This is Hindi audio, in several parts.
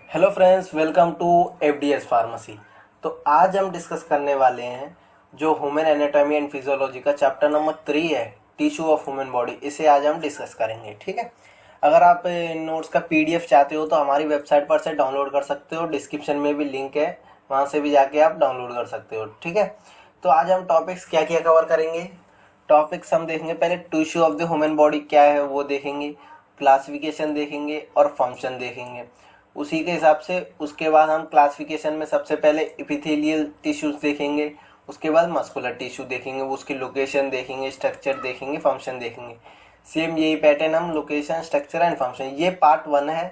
Hello friends, welcome to FDS pharmacy. तो आज हम डिस्कस करने वाले हैं जो ह्यूमन एनाटॉमी एंड फिजियोलॉजी का चैप्टर नंबर 3 है, टिश्यू ऑफ ह्यूमन बॉडी। इसे आज हम डिस्कस करेंगे, ठीक है। अगर आप इन नोट्स का पीडीएफ चाहते हो तो हमारी वेबसाइट पर से डाउनलोड कर सकते हो। डिस्क्रिप्शन में भी लिंक है, वहाँ से भी जाके आप डाउनलोड कर सकते हो, ठीक है। तो आज हम टॉपिक्स क्या क्या कवर करेंगे। टॉपिक्स हम देखेंगे, पहले tissue of the human body क्या है वो देखेंगे, क्लासिफिकेशन देखेंगे और फंक्शन देखेंगे। उसी के हिसाब से उसके बाद हम क्लासिफिकेशन में सबसे पहले एपिथेलियल टिश्यूज देखेंगे, उसके बाद मस्कुलर टिश्यू देखेंगे, उसकी लोकेशन देखेंगे, स्ट्रक्चर देखेंगे, फंक्शन देखेंगे। सेम यही पैटर्न हम लोकेशन, स्ट्रक्चर एंड फंक्शन, ये पार्ट 1 है।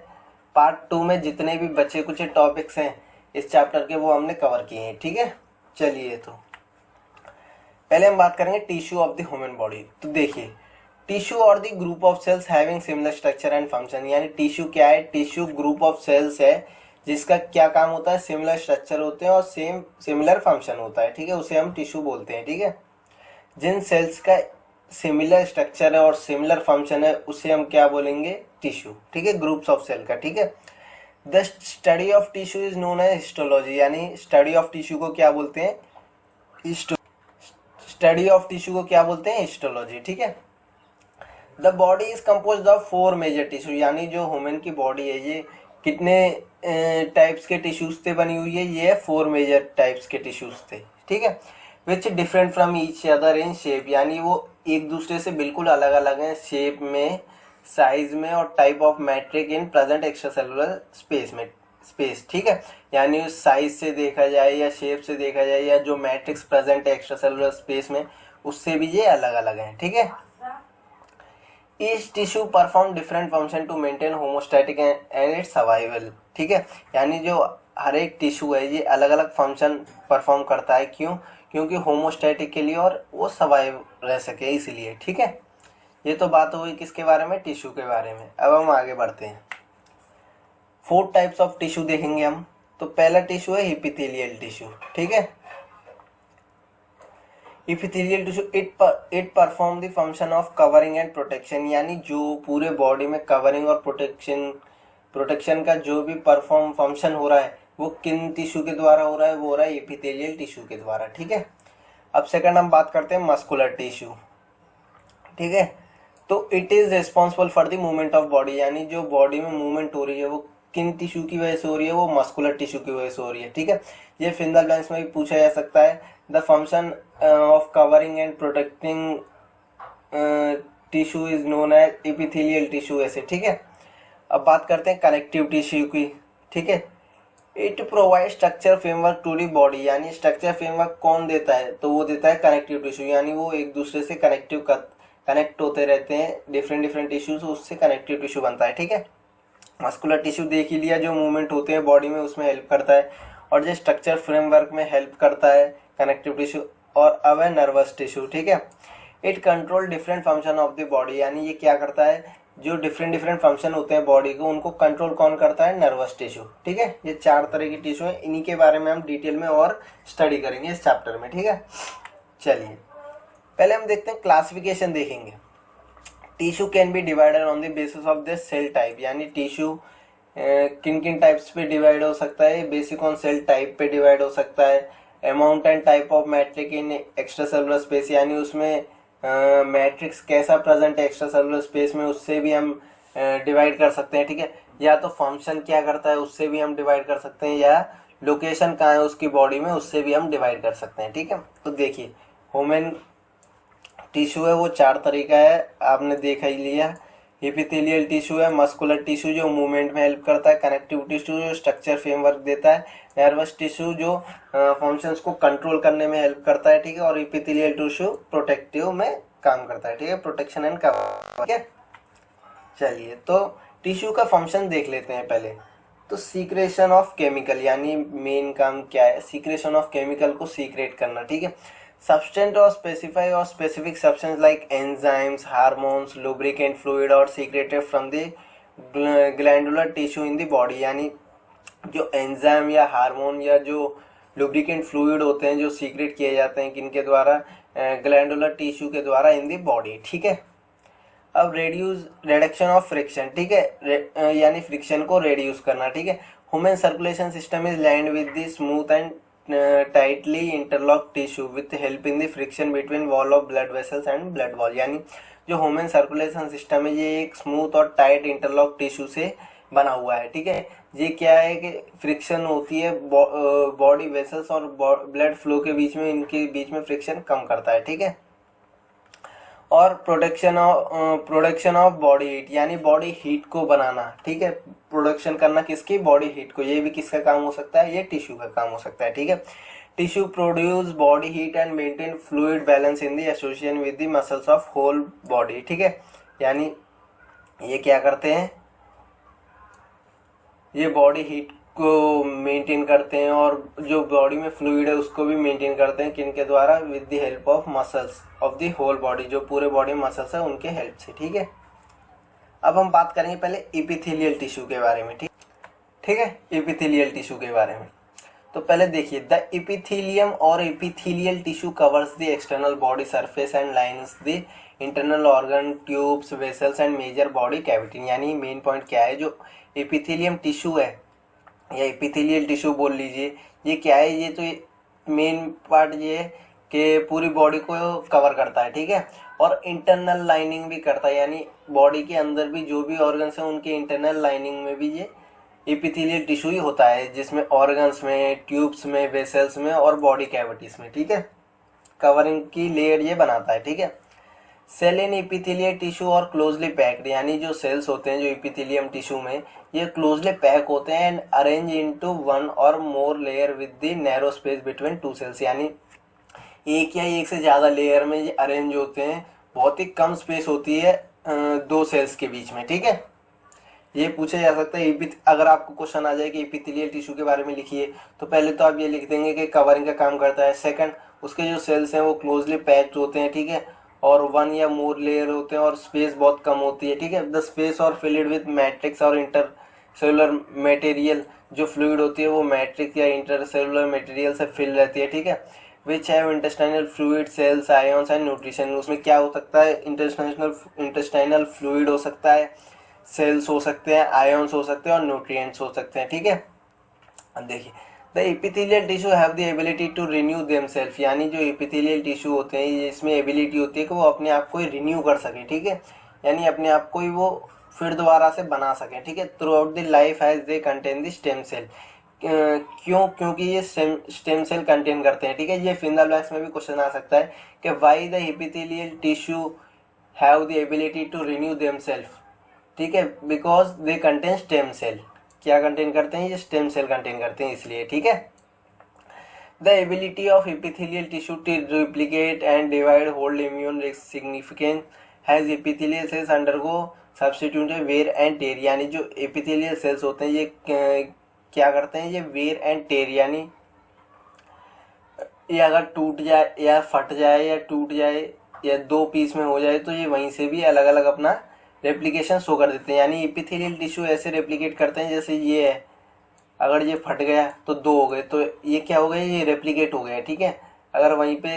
पार्ट 2 में जितने भी बचे कुछ टॉपिक्स हैं इस चैप्टर के वो हमने कवर किए हैं, ठीक है। चलिए, तो पहले हम बात करेंगे tissue of the human body. तो देखिए, टिश्यू और the group of sales having similar structure and function. यानी टिश्यू क्या है? टिश्यू ग्रुप ऑफ सेल्स है जिसका क्या काम होता है? सिमिलर स्ट्रक्चर होते हैं और सिमिलर फंक्शन होता है, ठीक है। उसे हम टिश्यू बोलते हैं, ठीक है। जिन सेल्स का सिमिलर स्ट्रक्चर है और सिमिलर फंक्शन है उसे हम क्या बोलेंगे? टिश्यू, ठीक है। ग्रुप्स ऑफ सेल का, ठीक है। The study of tissue is known as histology. यानी स्टडी ऑफ टिश्यू को क्या बोलते हैं? स्टडी ऑफ टिश्यू को क्या बोलते हैं? हिस्टोलॉजी, ठीक है। The body is compose of 4 major tissue. यानी जो ह्यूमन की बॉडी है ये कितने टाइप्स के टिश्यूज से बनी हुई है? ये 4 मेजर टाइप्स के टिश्यूज थे, ठीक है। Which different from each other in shape. यानी वो एक दूसरे से बिल्कुल अलग अलग हैं शेप में, साइज में और type of matrix in present extracellular space, ठीक है। यानी उस साइज से देखा जाए या शेप से देखा जाए या जो मैट्रिक्स प्रेजेंट है एक्स्ट्रासेलुलर स्पेस में उससे भी ये अलग अलग हैं, ठीक है। Each tissue perform different function to maintain homeostatic and its survival, ठीक है। यानी जो हर एक टिश्यू है ये अलग अलग फंक्शन परफॉर्म करता है। क्यों? क्योंकि होमोस्टैटिक के लिए और वो सर्वाइव रह सके, इसलिए, ठीक है। ये तो बात हुई किसके बारे में? टिश्यू के बारे में। अब हम आगे बढ़ते हैं। 4 टाइप्स ऑफ टिश्यू देखेंगे हम। तो पहला टिश्यू है एपिथेलियल टिश्यू, ठीक है। Epithelial tissue it perform the function of covering and protection. यानी जो पूरे बॉडी में कवरिंग और प्रोटेक्शन का जो भी परफॉर्म फंक्शन हो रहा है वो किन टिश्यू के द्वारा हो रहा है? वो हो रहा है एपिथेलियल टिश्यू के द्वारा, ठीक है। अब सेकंड हम बात करते हैं मस्कुलर टिश्यू, ठीक है। तो it is responsible for the movement of body. यानी जो बॉडी में मूवमेंट हो रही है वो किन टिश्यू की वजह से हो रही है? वो मस्कुलर टिश्यू की वजह से हो रही है, ठीक है। ये फिंगर लेंस में भी पूछा जा सकता है। The function of covering and protecting tissue is known as epithelial tissue, ऐसे, ठीक है। अब बात करते हैं कनेक्टिव टिश्यू की, ठीक है। It provide structure framework to the body. यानी स्ट्रक्चर फ्रेमवर्क कौन देता है? तो वो देता है कनेक्टिव टिश्यू। यानी वो एक दूसरे से कनेक्ट होते रहते हैं, डिफरेंट टिश्यूज, उससे कनेक्टिव टिश्यू बनता है, ठीक है। मस्कुलर टिश्यू देख ही लिया, जो मूवमेंट होते हैं बॉडी में उसमें हेल्प करता है, और जो स्ट्रक्चर फ्रेमवर्क में हेल्प करता है कनेक्टिव टिश्यू। और अब है नर्वस टिश्यू, ठीक है। It control different function of the body. यानी ये क्या करता है? जो डिफरेंट फंक्शन होते हैं बॉडी को उनको कंट्रोल कौन करता है? नर्वस टिश्यू, ठीक है। ये 4 तरह की टिश्यू है, इन्हीं के बारे में हम डिटेल में और स्टडी करेंगे इस चैप्टर में, ठीक है। चलिए, पहले हम देखते हैं क्लासिफिकेशन देखेंगे। Tissue can be divided on the basis of the cell type. यानी टिश्यू किन किन टाइप्स पे डिवाइड हो सकता है? बेसिक ऑन सेल टाइप पे डिवाइड हो सकता है। Amount and type of matrix in extra cellular space. यानी उसमें मैट्रिक्स कैसा प्रेजेंट है एक्स्ट्रा सेलुलर स्पेस में, उससे भी हम डिवाइड कर सकते हैं, ठीक है। या तो फंक्शन क्या करता है उससे भी हम डिवाइड कर सकते हैं, या लोकेशन कहाँ है उसकी बॉडी में उससे भी हम डिवाइड कर सकते हैं, ठीक है। तो देखिए, ह्यूमन टिश्यू है वो 4 तरीका है, आपने देखा ही लिया। एपिथेलियल टिश्यू है, मस्कुलर टिश्यू जो मूवमेंट में हेल्प करता है, कनेक्टिव टिश्यू जो स्ट्रक्चर फ्रेमवर्क देता है, नर्वस टिश्यू जो फंक्शंस को कंट्रोल करने में हेल्प करता है, ठीक है। और एपिथेलियल टिश्यू प्रोटेक्टिव में काम करता है, ठीक है, प्रोटेक्शन एंड कवर, ठीक है। चलिए, तो टिश्यू का फंक्शन देख लेते हैं पहले। तो सीक्रेशन ऑफ केमिकल, यानी मेन काम क्या है? सीक्रेशन ऑफ केमिकल को सीक्रेट करना, ठीक है। Substance or specify or specific substance like enzymes, hormones, lubricant fluid or secreted from the glandular tissue in the body। यानी जो एंजाइम या हार्मोन या जो लुब्रिकेंट फ्लूइड होते हैं जो सीक्रेट किए जाते हैं किनके द्वारा? ग्लैंडुलर टिश्यू के द्वारा इन दी बॉडी, ठीक है। अब रिडक्शन ऑफ फ्रिक्शन, ठीक है, यानी फ्रिक्शन को रिड्यूस करना, ठीक है। Human circulation system is lined with the smooth and tightly interlock tissue with help in the friction between wall of blood vessels and blood wall, यानी जो ह्यूमन सर्कुलेशन सिस्टम है ये एक स्मूथ और टाइट इंटरलॉक टिश्यू से बना हुआ है, ठीक है। ये क्या है कि फ्रिक्शन होती है बॉडी वेसल्स और ब्लड फ्लो के बीच में, इनके बीच में फ्रिक्शन कम करता है, ठीक है। और प्रोडक्शन ऑफ बॉडी हीट, यानी बॉडी हीट को बनाना, ठीक है। प्रोडक्शन करना किसकी, बॉडी हीट को। ये भी किसका काम हो सकता है, ये टिश्यू का काम हो सकता है, ठीक है। Tissue produce body heat and maintain fluid balance in the association with the muscles of whole body, ठीक है। यानी ये क्या करते हैं, ये बॉडी हीट को मेंटेन करते हैं और जो बॉडी में फ्लूइड है उसको भी मेंटेन करते हैं, किनके द्वारा, with the help of muscles of the whole body, जो पूरे बॉडी मसल्स है उनके हेल्प से, ठीक है। अब हम बात करेंगे पहले एपिथेलियल टिश्यू के बारे में, ठीक है, एपिथेलियल टिश्यू के बारे में। तो पहले देखिए, द एपिथेलियम और epithelial tissue covers the external body surface and lines the internal organ tubes vessels and major body cavity. यानी मेन पॉइंट क्या है, जो एपिथेलियम टिश्यू है या एपिथेलियल टिश्यू बोल लीजिए, ये क्या है, ये तो मेन पार्ट ये है कि पूरी बॉडी को कवर करता है, ठीक है। और इंटरनल लाइनिंग भी करता है, यानी बॉडी के अंदर भी जो भी ऑर्गन्स हैं उनके इंटरनल लाइनिंग में भी ये एपिथेलियल टिश्यू ही होता है, जिसमें ऑर्गन्स में, ट्यूब्स में, वेसल्स में और बॉडी कैविटीज में, ठीक है, कवरिंग की लेयर ये बनाता है, ठीक है। सेल इन एपिथेलियल टिश्यू और क्लोजली पैक्ड, यानी जो सेल्स होते हैं जो एपिथेलियम टिश्यू में, ये क्लोजली पैक होते हैं and arrange into one or more layer with the narrow space between two cells, यानी एक या एक से ज़्यादा लेयर में ये अरेंज होते हैं, बहुत ही कम स्पेस होती है दो सेल्स के बीच में, ठीक है। ये पूछा जा सकता है, अगर आपको क्वेश्चन आ जाए कि एपिथेलियल टिश्यू के बारे में लिखिए, तो पहले तो आप ये लिख देंगे कि कवरिंग का काम करता है। सेकंड, उसके जो सेल्स हैं वो क्लोजली पैक्ड होते हैं, ठीक है, और वन या मोर लेयर होते हैं और स्पेस बहुत कम होती है, ठीक है। The space are filled with matrix or inter cellular material, जो फ्लूइड होती है वो मैट्रिक्स या इंटर सेलुलर मटेरियल से फिल रहती है, ठीक है। Which have intestinal fluid, cells, ions and nutrition, उसमें क्या हो सकता है, इंटेस्टाइनल फ्लूइड हो सकता है, सेल्स हो सकते हैं, आयन्स हो सकते हैं और न्यूट्रिएंट्स हो सकते हैं, ठीक है। अब देखिए, the epithelial tissue have the ability to renew themselves, यानी जो एपिथेलियल टिश्यू होते हैं इसमें एबिलिटी होती है कि वो अपने आप को ही रिन्यू कर सके, ठीक है, यानी अपने आप को ही वो फिर दोबारा से बना सके, ठीक है। Throughout the life as they contain the stem cell, क्योंकि ये स्टेम सेल कंटेन करते हैं, ठीक है। ये फिंगर ब्लैक्स में भी क्वेश्चन आ सकता है कि why the epithelial tissue have the ability to renew themselves, ठीक है, because they contain stem cell, क्या कंटेन करते हैं, ये स्टेम सेल कंटेन करते हैं इसलिए, ठीक है। The ability of epithelial tissue to replicate and divide hold immune significance has epithelial cells undergo substitute wear and tear, यानी जो एपिथेलियल सेल्स होते हैं ये क्या करते हैं, ये वेयर एंड टेयर, यानी ये अगर टूट जाए या फट जाए या टूट जाए या दो पीस में हो जाए तो ये वहीं से भी अलग अलग अपना रेप्लिकेशन शो कर देते हैं। यानी एपिथेलियल टिश्यू ऐसे रेप्लिकेट करते हैं, जैसे ये है, अगर ये फट गया तो दो हो गए, तो ये क्या हो गया, ये रेप्लिकेट हो गया, ठीक है। अगर वहीं पे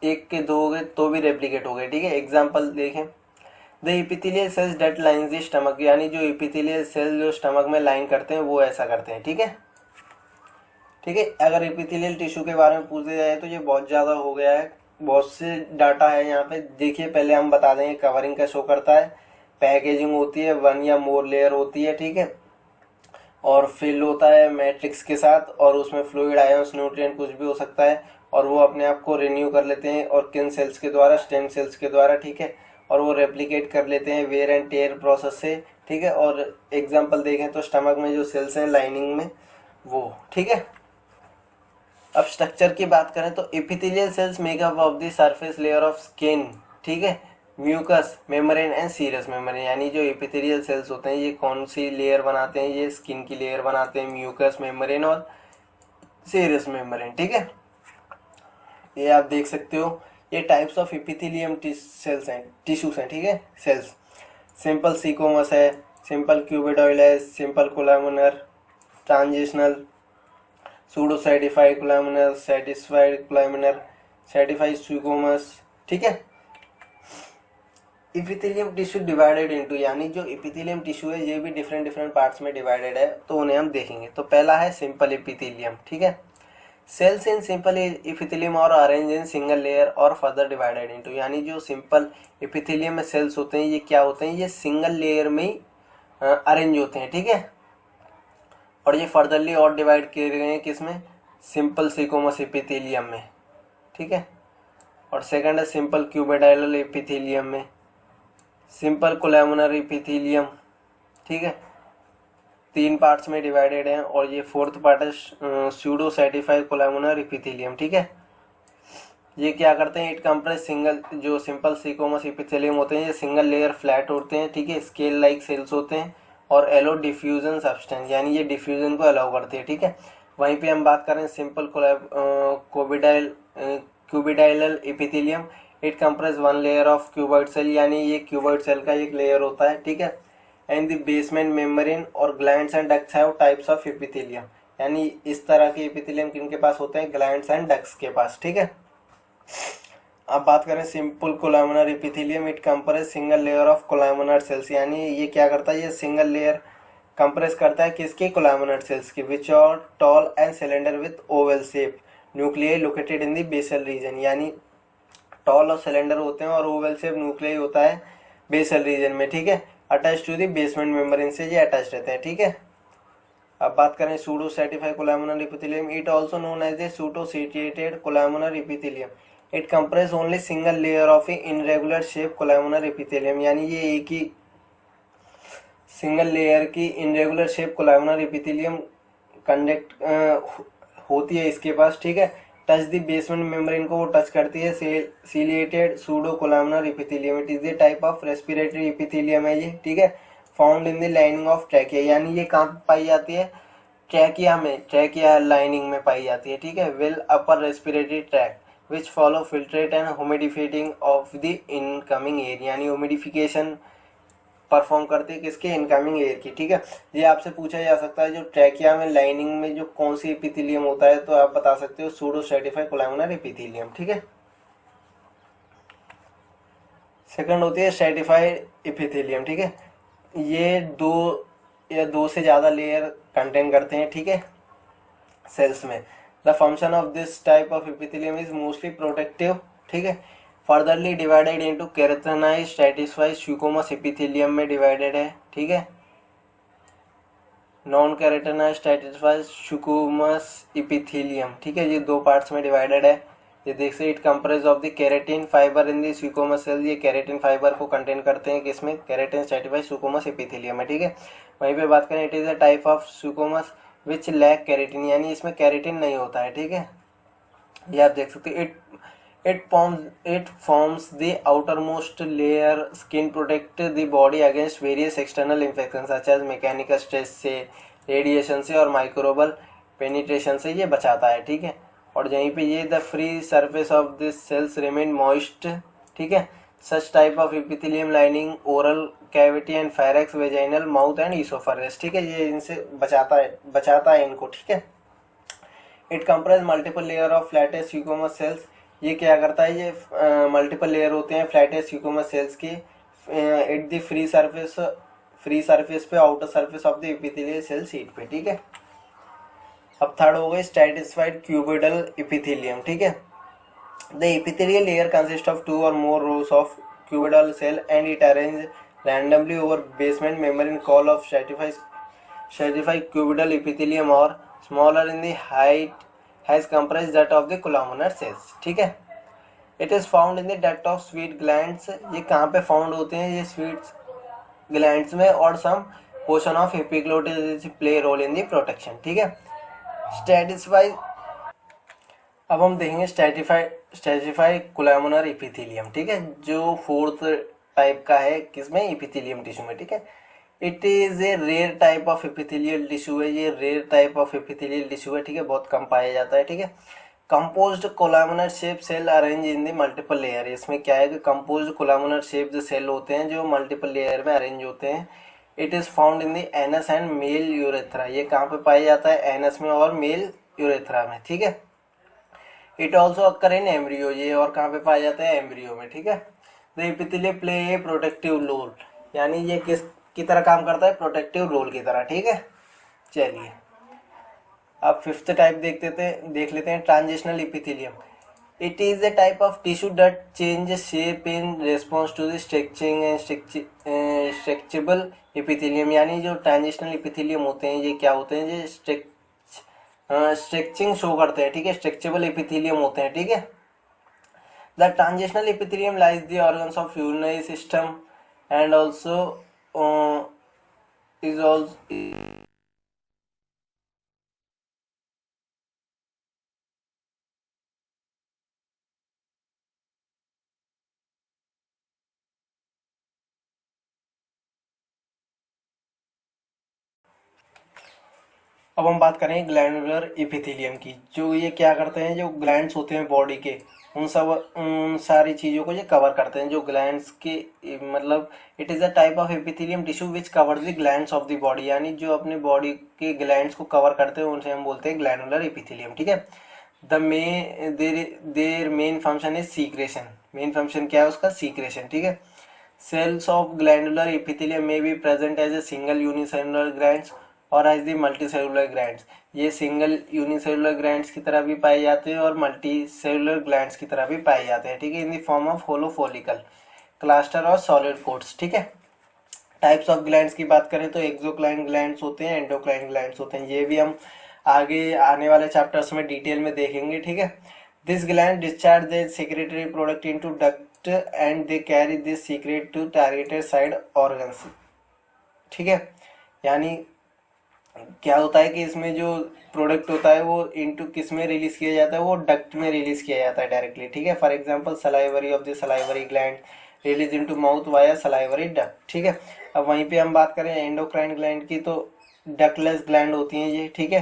एक के दो हो गए तो भी रेप्लिकेट हो गए, ठीक है। एग्जाम्पल देखें, the epithelial cells that lines the stomach, यानी जो एपिथेलियल सेल जो स्टमक में लाइन करते हैं वो ऐसा करते हैं, ठीक है, ठीक है। अगर एपिथेलियल टिश्यू के बारे में पूछा जाए तो ये बहुत ज़्यादा हो गया है, बहुत से डाटा है यहाँ पे। देखिए, पहले हम बता देंगे कवरिंग का शो करता है, पैकेजिंग होती है, वन या मोर लेयर होती है, ठीक है, और फिल होता है मैट्रिक्स के साथ, और उसमें फ्लूइड, आयन्स, न्यूट्रिएंट कुछ भी हो सकता है, और वो अपने आप को रिन्यू कर लेते हैं, और किन सेल्स के द्वारा, स्टेम सेल्स के द्वारा, ठीक है, और वो रेप्लिकेट कर लेते हैं वेयर एंड टेयर प्रोसेस से, ठीक है। और एग्जाम्पल देखें तो स्टमक में जो सेल्स हैं लाइनिंग में वो, ठीक है। अब स्ट्रक्चर की बात करें तो epithelial cells makeup of the surface layer of skin, ठीक है, mucous membrane and serous membrane, यानी जो एपिथेलियल सेल्स होते हैं ये कौन सी लेयर बनाते हैं, ये स्किन की लेयर बनाते हैं, म्यूकस मेम्ब्रेन और सीरस मेम्ब्रेन, ठीक है। ये आप देख सकते हो, ये टाइप्स ऑफ एपिथेलियम सेल्स हैं, टिश्यूज हैं, ठीक है, सेल्स। सिंपल सीकोमस है, सिंपल क्यूबिडॉइड है, simple कोलामिनर, transitional, pseudo certified कोलामिनर, satisfied कोलामिनर, certified सीकोमस, ठीक है। इपिथेलियम टिश्यू डिवाइडेड इनटू, यानी जो इपिथेलियम टिश्यू है ये भी डिफरेंट डिफरेंट पार्ट्स में डिवाइडेड है, तो उन्हें हम देखेंगे। तो पहला है सिंपल इपिथेलियम, ठीक है। सेल्स इन सिंपल इपिथेलियम और अरेंज इन सिंगल लेयर और फर्दर डिवाइडेड इनटू, यानी जो सिंपल इपिथेलियम में सेल्स होते हैं ये क्या होते हैं, ये सिंगल लेयर में ही अरेंज होते हैं, ठीक है। और ये फर्दरली और डिवाइड किए गए हैं किसमें, सिंपल सिकोमस इपिथेलियम में, ठीक है। और सेकंड है सिंपल क्यूबिडाइलल एपिथेलियम में, सिंपल कोलैमिनर एपिथेलियम, ठीक है। 3 पार्ट्स में डिवाइडेड है। और ये फोर्थ पार्ट है स्यूडो सेटिफाइड कोलैमिनर एपिथेलियम, ठीक है। ये क्या करते हैं, इट कंप्रेस सिंगल, जो सिंपल सिकोमस एपिथेलियम होते हैं ये सिंगल लेयर फ्लैट होते हैं, ठीक है, स्केल लाइक सेल्स होते हैं और एलो डिफ्यूजन सब्सटेंस, यानी ये डिफ्यूजन को अलाउ करते हैं, ठीक है। वहीं पे हम बात करें simple cuboidal epithelium, it comprises 1 layer of cuboid cell, यानी ये क्यूबॉइड सेल का एक लेयर होता है, ठीक है। एंड द बेसमेंट मेम्ब्रेन और glands and ducts have types of epithelium, यानी इस तरह के एपिथेलियम किनके पास होते हैं, ग्लैंड्स एंड डक्ट्स के पास, ठीक है। अब बात करें simple columnar epithelium, it comprises single layer of columnar cells, यानी ये क्या करता है, ये सिंगल लेयर कंप्रेस करता है किसकी, कोलैमिनर सेल्स की, which are tall and cylinder with oval shape nuclei located in the basal region, यानी टॉल और सिलेंडर होते हैं और ओवल शेप न्यूक्लियाई होता है बेसल रीजन में, ठीक है। Attach to the basement membrane से ये अटैच रहते हैं, ठीक है। अब बात करें pseudo stratified columnar epithelium, it also known as a pseudo सेटिएटेड columnar epithelium, it comprises only single layer of a irregular shape columnar epithelium, यानी ये एक ही सिंगल लेयर की irregular shape columnar epithelium conduct होती है इसके पास, ठीक है। टच द बेसमेंट मेम्ब्रेन को वो टच करती है, ciliated pseudo columnar epithelium, it is the type of respiratory epithelium है ये, ठीक है। Found in the lining of trachea, यानी ये कहाँ पाई जाती है, ट्रैकिया में, ट्रैकिया लाइनिंग में पाई जाती है, ठीक है। Well upper respiratory tract which follow filtrate and humidificating of the incoming air, यानी ह्यूमिडिफिकेशन परफॉर्म करती है किसके, इनकमिंग एयर की, ठीक है। ये आपसे पूछा जा सकता है जो ट्रैकिया में लाइनिंग में जो कौन सी एपिथेलियम होता है, तो आप बता सकते हो सूडो सेटिफाइड कोलैमिनर एपिथेलियम, ठीक है। सेकंड होती है सेटिफाइड एपिथेलियम, ठीक है। ये 2 या 2 से ज़्यादा लेयर कंटेन करते हैं, ठीक है, सेल्स में। The function of this type of epithelium is mostly protective, ठीक है। Furtherly divided into keratinized stratified squamous epithelium में डिवाइडेड है, ठीक है। Non keratinized stratified squamous epithelium, ठीक है, ये 2 पार्ट्स में डिवाइडेड है। ये देख से it comprise of the keratin fibre in the squamous cell, ये केराटिन फाइबर को कंटेन करते हैं किसमें, केराटिन स्ट्रैटिफाइड स्यूकोमस एपिथेलियम में, ठीक है। वहीं पे बात करें, it is a type of squamous which lack keratin, यानी इसमें केराटिन नहीं होता है, ठीक है। ये आप देख सकते हैं, it forms the outermost layer skin protect the body against various external infections such as mechanical stress से, रेडिएशन से और माइक्रोबल पेनिट्रेशन से ये बचाता है, ठीक है। और यहीं पे ये the free surface of this cells remain moist, ठीक है। Such type of epithelium lining oral cavity and pharynx vaginal mouth and oesophagus, ठीक है, ये इनसे बचाता है इनको, ठीक है। It comprise multiple layer of flattest squamous cells, ये क्या करता है, ये मल्टीपल लेयर होते हैं फ्लैटेस्ट स्यूकोमस सेल्स की, एट द फ्री सरफेस पे, outer surface of the epithelial cell sheet पे, ठीक है। अब थर्ड हो गई स्ट्रैटिफाइड क्यूबिडल एपिथेलियम, ठीक है। The epithelial layer consist of 2 or more rows of cuboidal cell and it arranged randomly over basement membrane call of stratified cuboidal epithelium or smaller in the height has compressed that of the columnar cells, ठीक है। It is found in the duct of sweat glands, ये कहाँ पे फाउंड होते हैं, ये स्वीट ग्लैंड्स में, और some portion of epiglottis play role in the protection, ठीक है। स्ट्रैटिफाइड, अब हम देखेंगे स्ट्रैटिफाइड कोलैमिनर एपिथेलियम, ठीक है, जो 4th टाइप का है किसमें, एपिथेलियम टिश्यू में, ठीक है। It is a rare type of epithelial tissue है, ये rare type of epithelial tissue है, ठीक है, बहुत कम पाया जाता है, ठीक है। Composed columnar shape cell arrange in the multiple layer, इसमें क्या है कि कंपोज्ड कोलैमिनर शेप जो सेल होते हैं जो मल्टीपल लेयर में अरेंज होते हैं। It is found in the anus and male urethra, ये कहाँ पे पाया जाता है, एनस में और मेल यूरेथ्रा में, ठीक है। It also occur in embryo, ये और कहाँ पे पाया जाता है, एम्ब्रियो में, ठीक है। The epithelium play a protective role, यानी ये किस की तरह काम करता है, प्रोटेक्टिव रोल की तरह, ठीक है। चलिए अब फिफ्थ टाइप देख लेते हैं, transitional epithelium. It is a type of tissue that changes shape in response to the stretching and stretchable epithelium, यानी जो ट्रांजिशनल एपिथेलियम होते हैं ये क्या होते हैं, ये स्ट्रेचिंग शो करते हैं, ठीक है, स्ट्रेचेबल एपिथेलियम होते हैं, ठीक है। The transitional epithelium lies the organs of urinary system and also is also. अब हम बात करें ग्लैंडुलर एपिथेलियम की, जो ये क्या करते हैं, जो ग्लैंड्स होते हैं बॉडी के, उन सारी चीज़ों को ये कवर करते हैं, जो ग्लैंड्स के, मतलब it is a type of epithelium tissue which cover the glands of the body, यानी जो अपने बॉडी के ग्लैंड्स को कवर करते हैं उनसे हम बोलते हैं ग्लैंडुलर एपिथेलियम, ठीक है। Their main function is secretion, main function क्या है उसका, सीक्रेशन, ठीक है। सेल्स ऑफ ग्लैंडुलर एपिथेलियम में be present as a single unicellular glands और as the multicellular glands, ये सिंगल यूनिसेलुलर ग्लैंड्स की तरह भी पाए जाते हैं और मल्टी सेलुलर ग्लैंड्स की तरह भी पाए जाते हैं, ठीक है, in the form of hollow follicle, cluster or solid cords, ठीक है। टाइप्स ऑफ ग्लैंड्स की बात करें तो एक्सोक्राइन ग्लैंड्स होते हैं, एंडोक्राइन ग्लैंड्स होते हैं, ये भी हम आगे आने वाले चैप्टर्स में डिटेल में देखेंगे, ठीक है। This gland discharge the secretary product into duct and they carry this secret to targeted side organs, ठीक है। यानी क्या होता है कि इसमें जो प्रोडक्ट होता है वो इनटू किस में रिलीज किया जाता है, वो डक्ट में रिलीज किया जाता है डायरेक्टली, ठीक है। For example salivary of the salivary gland release into mouth via salivary duct, ठीक है। अब वहीं पे हम बात करें एंडोक्राइन ग्लैंड की, तो डक्टलेस ग्लैंड होती हैं ये, ठीक है।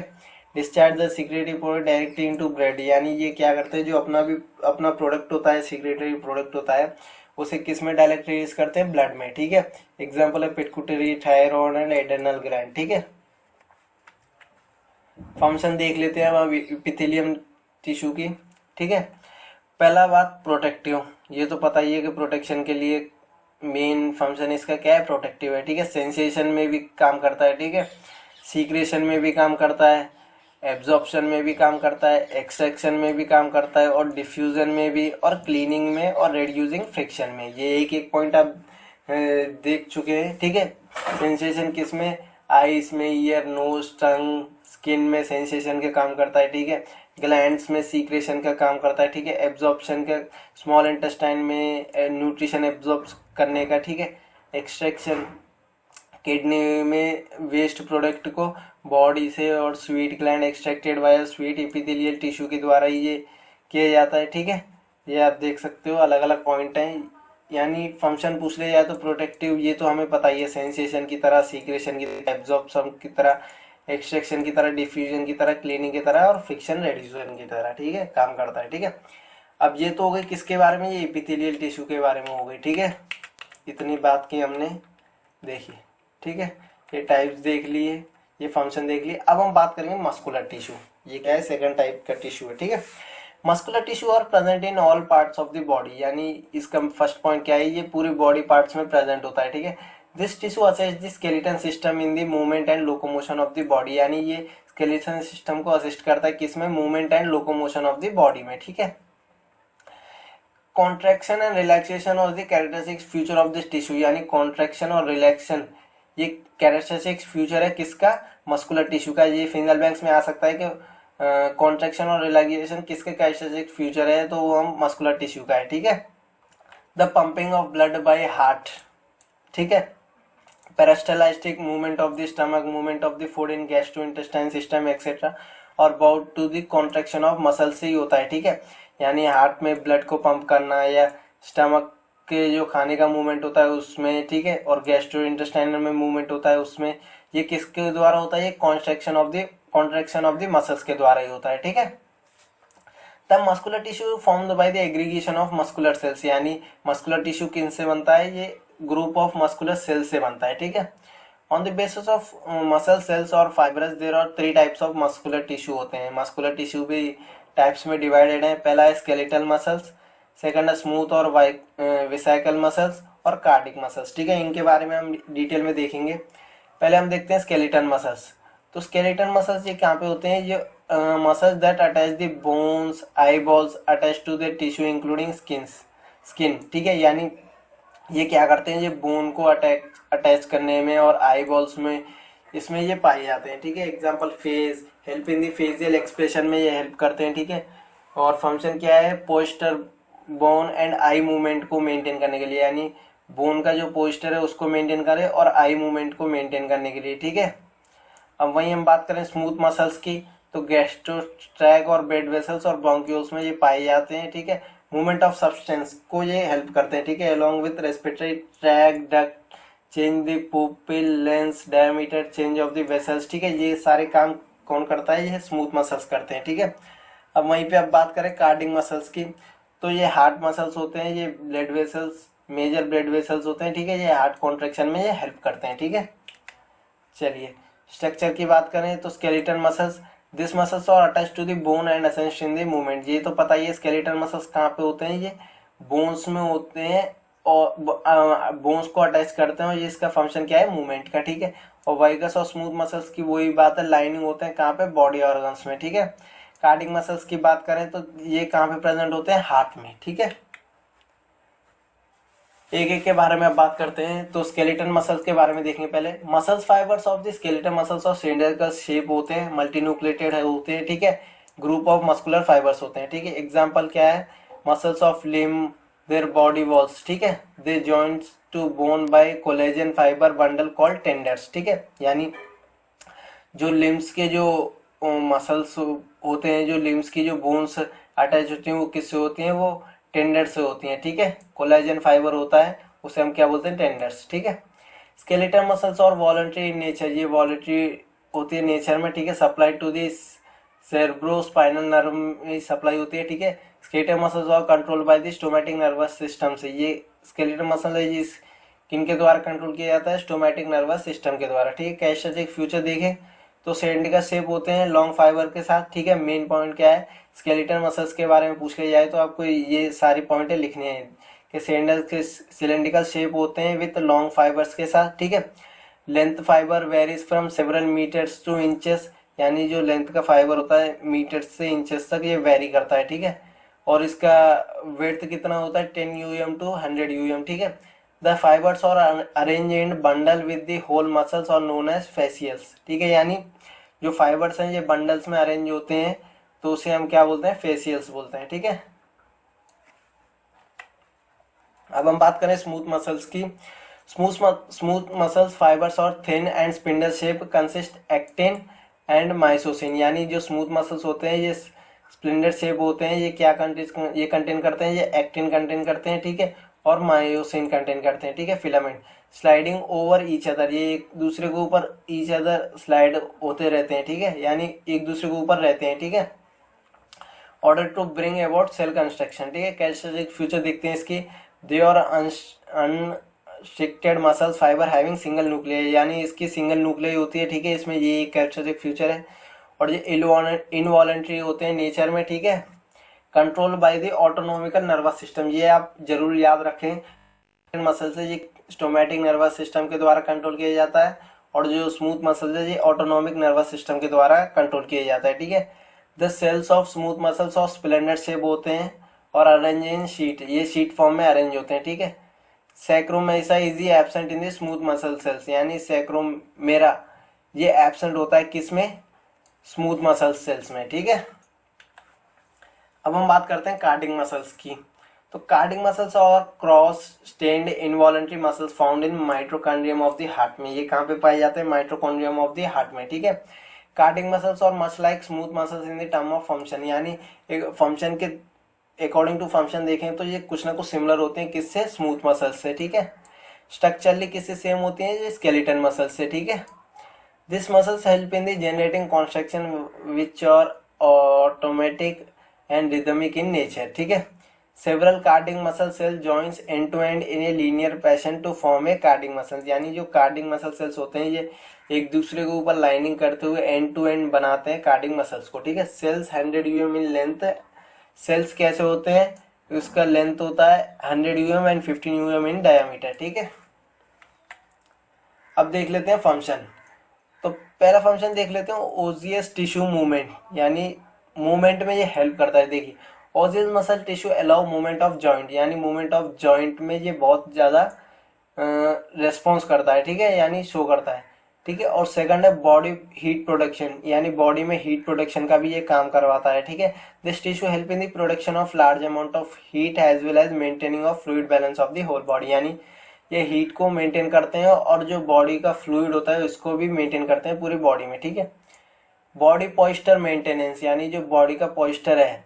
Discharge the secretory product directly into blood, यानी ये क्या करते हैं, जो अपना प्रोडक्ट होता है, सीक्रेटरी प्रोडक्ट होता है, उसे किस में डायरेक्ट रिलीज करते हैं, ब्लड में, ठीक है। एग्जाम्पल है pituitary, thyroid and adrenal gland, ठीक है। फंक्शन देख लेते हैं अब एपिथेलियम टिश्यू की, ठीक है। पहला बात प्रोटेक्टिव, ये तो पता ही है कि प्रोटेक्शन के लिए मेन फंक्शन इसका क्या है, प्रोटेक्टिव है, ठीक है। सेंसेशन में भी काम करता है, ठीक है, सीक्रेशन में भी काम करता है, एब्जॉर्प्शन में भी काम करता है, एक्सट्रैक्शन में भी काम करता है, और डिफ्यूजन में भी, और क्लीनिंग में, और रिड्यूसिंग फ्रिक्शन में। ये एक एक पॉइंट आप देख चुके हैं, ठीक है। सेंसेशन किस में, आईज में, ईयर, नोज, टंग, स्किन में सेंसेशन का काम करता है, ठीक है। ग्लैंड्स में सीक्रेशन का काम करता है, ठीक है। एब्जॉर्प्शन का स्मॉल इंटेस्टाइन में न्यूट्रिशन एब्जॉर्ब करने का, ठीक है। एक्सट्रैक्शन किडनी में वेस्ट प्रोडक्ट को बॉडी से और sweet gland extracted bye sweet epithelial tissue के द्वारा ये किया जाता है, ठीक है। ये आप देख सकते हो, अलग अलग पॉइंट हैं, यानी फंक्शन पूछ लिया जाए तो प्रोटेक्टिव ये तो हमें पता ही है, सेंसेशन की तरह, सीक्रेशन की तरह, एब्जॉर्प्शन की तरह, एक्सट्रैक्शन की तरह, डिफ्यूजन की तरह, क्लीनिंग की तरह, और फ्रिक्शन रिड्यूसन की तरह, ठीक है, काम करता है, ठीक है। अब ये तो हो गई किसके बारे में, ये एपिथेलियल टिश्यू के बारे में हो गई, ठीक है। इतनी बात की हमने देखी, ठीक है, ये टाइप्स देख लिए, ये फंक्शन देख लिए। अब हम बात करेंगे मस्कुलर टिश्यू, ये क्या है, सेकंड टाइप का टिश्यू है, ठीक है। Muscular tissue are present in all parts of the body, यानी इसका फर्स्ट पॉइंट क्या है, ये पूरी बॉडी पार्ट्स में प्रेजेंट होता है, ठीक है। This tissue assist the skeleton system in the movement and locomotion of the body, यानी ये स्केलेटन सिस्टम को असिस्ट करता है किसमें, movement and locomotion of the body में, ठीक है। Contraction and relaxation of the characteristic feature of this tissue, यानी कॉन्ट्रैक्शन और रिलैक्शन ये कैरेक्टरिस्टिक फीचर है किसका, मस्कुलर टिश्यू का। ये फिंगर बैंक्स में आ सकता है कि कॉन्ट्रैक्शन और रिलैक्सेशन किसके कैरेक्टरिस्टिक फीचर है, तो वो हम मस्कुलर टिश्यू का है, ठीक है। The pumping of blood by heart, ठीक है। Peristaltic movement of the stomach, movement of the food in gastrointestinal system etcetera, और about to the contraction of muscle से ही होता है, ठीक है। यानी हार्ट में ब्लड को पंप करना, या स्टमक के जो खाने का मूवमेंट होता है उसमें, ठीक है, और गैस्ट्रोइंटेस्टाइनल में मूवमेंट होता है उसमें, ये किसके द्वारा होता है, ये कॉन्ट्रैक्शन ऑफ द मसल्स के द्वारा ही होता है, ठीक है। The muscular tissue formed by the aggregation of muscular cells, यानी मस्कुलर टिश्यू किन से बनता है, ये ग्रुप ऑफ मस्कुलर सेल्स से बनता है, ठीक है। On the basis of muscle cells और fibrous there are 3 types of muscular tissue होते हैं। मस्कुलर टिश्यू भी टाइप्स में डिवाइडेड है। पहला है स्केलेटल मसल्स, सेकंड है स्मूथ और विसाइकल मसल्स और कार्डिक मसल्स, ठीक है। इनके बारे में हम डिटेल में देखेंगे। पहले हम देखते हैं स्केलेटन मसल्स। तो स्केलेटन मसल्स ये कहाँ पे होते हैं? ये muscles that attach the bones eyeballs attach to the tissue including skin, ठीक है। यानी ये क्या करते हैं? ये बोन को अटैच करने में और आई बॉल्स में, इसमें ये पाए जाते हैं, ठीक है। Example face, help in the facial expression में ये हेल्प करते हैं, ठीक है। और फंक्शन क्या है? Poster, bone and eye movement को मेंटेन करने के लिए, यानी बोन का जो पोस्टर है उसको मेंटेन करे और आई मूवमेंट को मेंटेन करने के लिए, ठीक है। अब वहीं हम बात करें स्मूथ मसल्स की, तो गैस्ट्रोस्ट्रैक और ब्लड वेसल्स और ब्रोंक्यूल्स में ये पाए जाते हैं, ठीक है। मूवमेंट ऑफ सब्सटेंस को ये हेल्प करते हैं, ठीक है। Along with respiratory tract, duct, change the pupil lens diameter, change of the vessels, ठीक है। ये सारे काम कौन करता है? ये स्मूथ मसल्स करते हैं, ठीक है। अब वहीं पे अब बात करें कार्डिक मसल्स की, तो ये हार्ट मसल्स होते हैं, ये blood vessels, major blood vessels होते हैं, ठीक है। ये हार्ट कॉन्ट्रेक्शन में ये हेल्प करते हैं, ठीक है। चलिए स्ट्रक्चर की बात करें तो skeleton muscles, this muscles are attach to the bone and assist in the movement. ये तो पता ही है स्केलेटन मसल्स कहाँ पे होते हैं? ये बोन्स में होते हैं और बोन्स को अटैच करते हैं और ये इसका फंक्शन क्या है? मूवमेंट का, ठीक है। और वाइगस और स्मूथ मसल्स की वही बात है, लाइनिंग होते हैं कहाँ पे? बॉडी ऑर्गन्स में, ठीक है। कार्डिक मसल्स की बात करें तो ये कहाँ पे प्रेजेंट होते हैं? हार्ट में, ठीक है। एक एक के बारे में अब बात करते हैं। तो स्केलेटन मसल्स के बारे में देखेंगे पहले। Muscles fibres of the skeleton muscles और सिलेंडरिकल शेप होते हैं, मल्टीन्यूक्लिएटेड होते हैं, ठीक है। ग्रुप ऑफ मस्कुलर फाइबर्स होते हैं, ठीक है। एग्जांपल क्या है? Muscles of limb, their body walls, ठीक है। They joints to bone by collagen fibre bundle called tendons, ठीक है। यानी जो लिम्स के जो मसल्स होते हैं, जो लिम्स की जो बोन्स अटैच होती हैं, वो किससे होती हैं? वो टेंडर से होती हैं, ठीक है। कोलेजन फाइबर होता है, उसे हम क्या बोलते हैं? टेंडर्स, ठीक है। Skeletal muscles are voluntary in nature, ये वॉलंटरी होती है नेचर में, ठीक है। Supply to this cerebrospinal nerve में सप्लाई होती है, ठीक है। Skeletal muscles are control by the somatic nervous system से, ये स्केलेटल मसल है ये किनके द्वारा कंट्रोल किया जाता है? स्टोमैटिक नर्वस सिस्टम के द्वारा, ठीक है। कैसे एक फ्यूचर देखें तो सिलेंड्रिकल शेप होते हैं लॉन्ग फाइबर के साथ, ठीक है। मेन पॉइंट क्या है? स्केलेटल मसल्स के बारे में पूछ लिया जाए तो आपको ये सारी पॉइंटें लिखनी है कि सिलेंड्रिकल शेप होते हैं विथ लॉन्ग फाइबर्स के साथ, ठीक है। Length fibre varies from several metres to inches, यानी जो लेंथ का फाइबर होता है मीटर से इंचेस तक ये वेरी करता है, ठीक है। और इसका वेट कितना होता है? 10 यूएम टू 100 यूएम, ठीक है। The fibres are arrange in bundle with the whole muscles are known as fascicles, ठीक है। यानी जो फाइबर्स हैं ये बंडल्स में अरेंज होते हैं, तो उसे हम क्या बोलते हैं? फेसियल्स बोलते हैं, ठीक है। अब हम बात करें स्मूथ मसल्स की। Smooth muscles fibres are thin and spindle shape consist actin and myosin, यानी जो स्मूथ मसल्स होते हैं ये स्प्लिंडर शेप होते हैं, ये क्या कंटेन करते हैं? ये एक्टिन कंटेन करते हैं, ठीक है। और मायोसिन कंटेन करते हैं, ठीक है। Filament sliding over each other, ये एक दूसरे के ऊपर ईच अदर स्लाइड होते रहते हैं, ठीक है। यानी एक दूसरे के ऊपर रहते हैं, ठीक है। Order to bring about cell contraction, ठीक है। कैसे फ्यूचर देखते हैं इसकी। They are unstriated muscles fibre having single nuclear, यानी इसकी सिंगल न्यूक्लियर होती है, ठीक है। इसमें ये कैरेक्टरिस्टिक फ्यूचर है। और ये इनवॉलेंट्री होते हैं नेचर में, ठीक है। Control by the autonomic nervous system, ये आप जरूर याद रखें। मसल से ये स्टोमैटिक नर्वस सिस्टम के द्वारा कंट्रोल किया जाता है और जो स्मूथ मसल है ये ऑटोनोमिक नर्वस सिस्टम के द्वारा कंट्रोल किया जाता है, ठीक है। The cells of smooth muscles of spindle shape होते हैं और अरेंज इन शीट, ये शीट फॉर्म में अरेंज होते हैं, ठीक है। Sarcomere is absent in the smooth muscle cells, यानी सैक्रोमेरा ये एब्सेंट होता है किसमें? स्मूथ मसल सेल्स में, ठीक है। अब हम बात करते हैं कार्डिक मसल्स की। तो cardiac muscles are cross striated involuntary muscles found in myocardium of the heart में, ये कहाँ पे पाए जाते हैं? माइटोकॉन्ड्रियम ऑफ द हार्ट में, ठीक है। कार्डिक मसल्स और much like smooth muscles in the term of function, यानी एक फंक्शन के अकॉर्डिंग टू फंक्शन देखें तो ये कुछ ना कुछ सिमिलर होते हैं, किससे? स्मूथ मसल्स से, ठीक है। स्ट्रक्चरली किससे सेम होती है? ये स्केलेटन मसल्स से, ठीक है। This muscles help in the generating contraction which are automatic and rhythmic in nature, ठीक है। Several cardiac muscle cell joints end to end in a linear fashion to form a cardiac muscle, यानी जो कार्डिक मसल सेल्स होते हैं ये एक दूसरे के ऊपर लाइनिंग करते हुए एंड टू एंड बनाते हैं कार्डिक मसल्स को, ठीक है। Cells 100 um in length, cells कैसे होते हैं? उसका लेंथ होता है 100 mm and 15 mm in diameter, ठीक है। अब देख लेते हैं फंक्शन। तो पहला फंक्शन देख लेते हैं ओजियस टिश्यू मूवमेंट, यानी मूवमेंट में ये हेल्प करता है। देखिए, osseous muscle tissue allow movement of joint, यानी मूवमेंट ऑफ जॉइंट में ये बहुत ज़्यादा रेस्पॉन्स करता है, ठीक है, यानी शो करता है, ठीक है। और सेकंड है बॉडी हीट प्रोडक्शन, यानी बॉडी में हीट प्रोडक्शन का भी ये काम करवाता है, ठीक है। This tissue help in the production of large amount of heat as well as maintaining of fluid balance of the whole body, यानी ये हीट को मेंटेन करते हैं और जो बॉडी का फ्लूइड होता है उसको भी मेंटेन करते हैं पूरी बॉडी में, ठीक है। बॉडी पॉइस्चर मेंटेनेंस, यानी जो बॉडी का पॉइस्चर है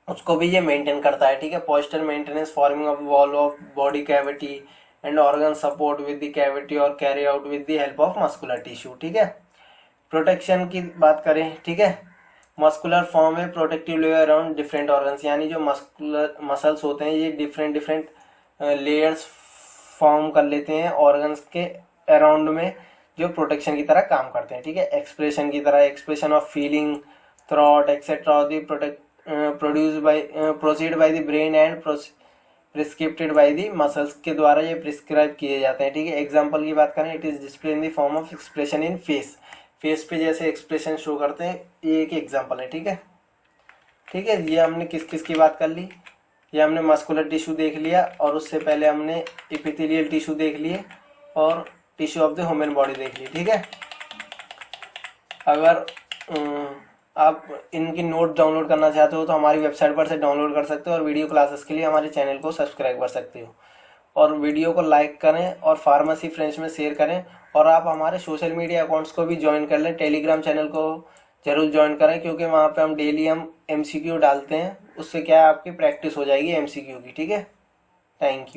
उसको भी ये मेंटेन करता है, ठीक है। Posture maintenance forming of wall of body cavity and organ support with the cavity और carry out with the help of muscular tissue, ठीक है। प्रोटेक्शन की बात करें, ठीक है, मस्कुलर फॉर्म है protective layer around different organs, यानी जो मस्कुलर मसल्स होते हैं ये डिफरेंट डिफरेंट लेयर्स फॉर्म कर लेते हैं ऑर्गन्स के अराउंड में, जो प्रोटेक्शन की तरह काम करते हैं, ठीक है। एक्सप्रेशन की तरह, expression of feeling, thought etcetera the protect produce by proceed by the brain and prescripted by the muscles के द्वारा ये प्रिस्क्राइब किए जाते हैं, ठीक है। एग्जांपल की बात करें, it is display in the form of expression in face, face पे जैसे एक्सप्रेशन शो करते हैं, ये एक एग्जांपल है, ठीक है। ठीक है, ये हमने किस किस की बात कर ली, ये हमने मस्कुलर टिश्यू देख लिया और उससे पहले हमने एपिथेलियल टिश्यू देख लिए और tissue of the human body देख ली, ठीक है। अगर आप इनकी नोट डाउनलोड करना चाहते हो तो हमारी वेबसाइट पर से डाउनलोड कर सकते हो और वीडियो क्लासेस के लिए हमारे चैनल को सब्सक्राइब कर सकते हो। और वीडियो को लाइक करें और फार्मेसी फ्रेंड्स में शेयर करें, और आप हमारे सोशल मीडिया अकाउंट्स को भी ज्वाइन कर लें। टेलीग्राम चैनल को जरूर ज्वाइन करें क्योंकि वहाँ पे हम डेली MCQ डालते हैं, उससे क्या है आपकी प्रैक्टिस हो जाएगी MCQ की, ठीक है। Thank you.